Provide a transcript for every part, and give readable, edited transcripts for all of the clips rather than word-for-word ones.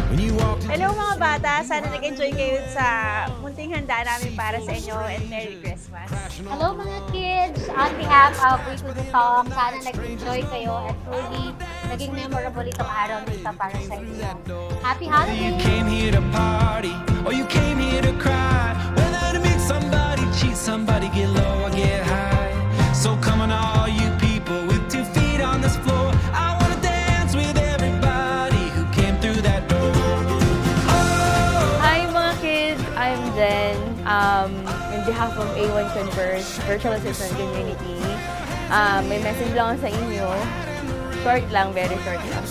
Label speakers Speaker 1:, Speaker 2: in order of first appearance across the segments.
Speaker 1: Hello mga bata! Sana nag-enjoy kayo sa munting handa namin para sa inyo and Merry Christmas!
Speaker 2: Hello mga kids! On behalf of We to the Talk, sana nag-enjoy kayo at truly naging memorable itong araw na ito para sa inyo. Happy Holidays!
Speaker 3: You came here to party or you came here to cry. Whether to meet somebody, cheat somebody, get low or get high. So come on all you people with 2 feet on this floor. I wanna dance with everybody who came through that door.
Speaker 4: Hi mga kids! I'm Jen. On behalf of A1 Converse Virtual Assistant Community, may message lang ako sa inyo. Short lang, very short lang.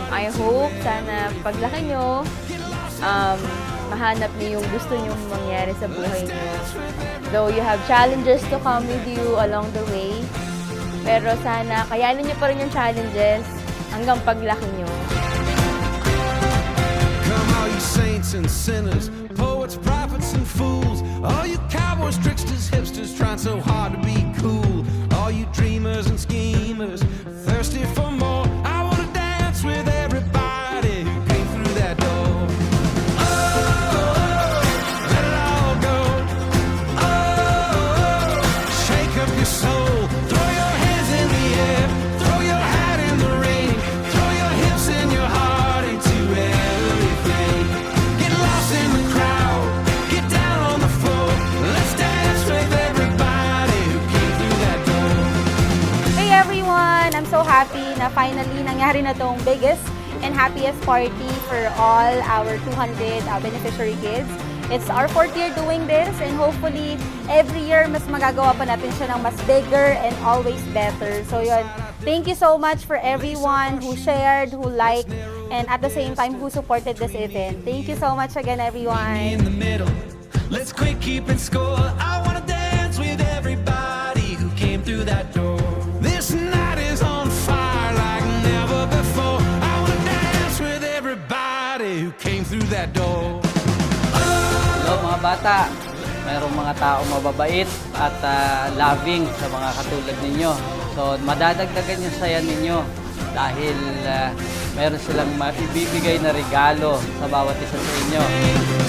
Speaker 4: I hope sana paglaki nyo, mahanap niyo yung gusto nyong mangyari sa buhay nyo. Though you have challenges to come with you along the way, pero sana kayanin nyo pa rin yung challenges hanggang paglaki nyo.
Speaker 3: Come all you saints and sinners, poets, prophets and fools, all you cowboys, tricksters, hipsters trying so hard to be cool, all you dreamers and schemers thirsty for more. I wanna dance with everybody who came through that door. Oh, let it all go. Oh, shake up your soul, throw your hands in the air, throw your hat in the rain, throw your hips and your heart into everything. Get lost in the crowd, get down on the floor. Let's dance with everybody who came through that door.
Speaker 1: Hey everyone! I'm so happy na finally nangyari na tong biggest and happiest party for all our 200 beneficiary kids. It's our 4th year doing this and hopefully every year mas magagawa pa natin siya ng mas bigger and always better. So yun, thank you so much for everyone who shared, who liked, and at the same time who supported this event. Thank you so much again everyone!
Speaker 3: In the middle, let's quit keeping score. I wanna dance with everybody who came through that door. This night is on fire like never before. I wanna dance with everybody who came through that door.
Speaker 5: Hello mga bata, mayroong mga tao mababait at loving sa mga katulad ninyo. So madadagdagan yung saya ninyo dahil mayroon silang maibibigay na regalo sa bawat isa sa inyo.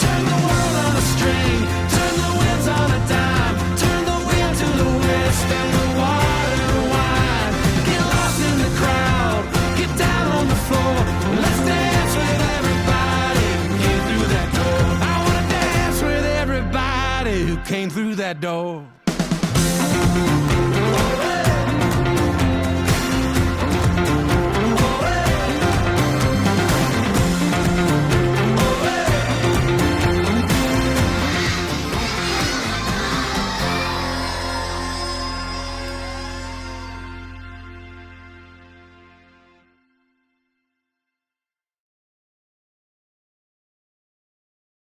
Speaker 3: Turn the world on a string, turn the winds on a dime, turn the wind to the west and the water to wine. Get lost in the crowd, get down on the floor. Let's dance with everybody who came through that door. I wanna dance with everybody who came through that door.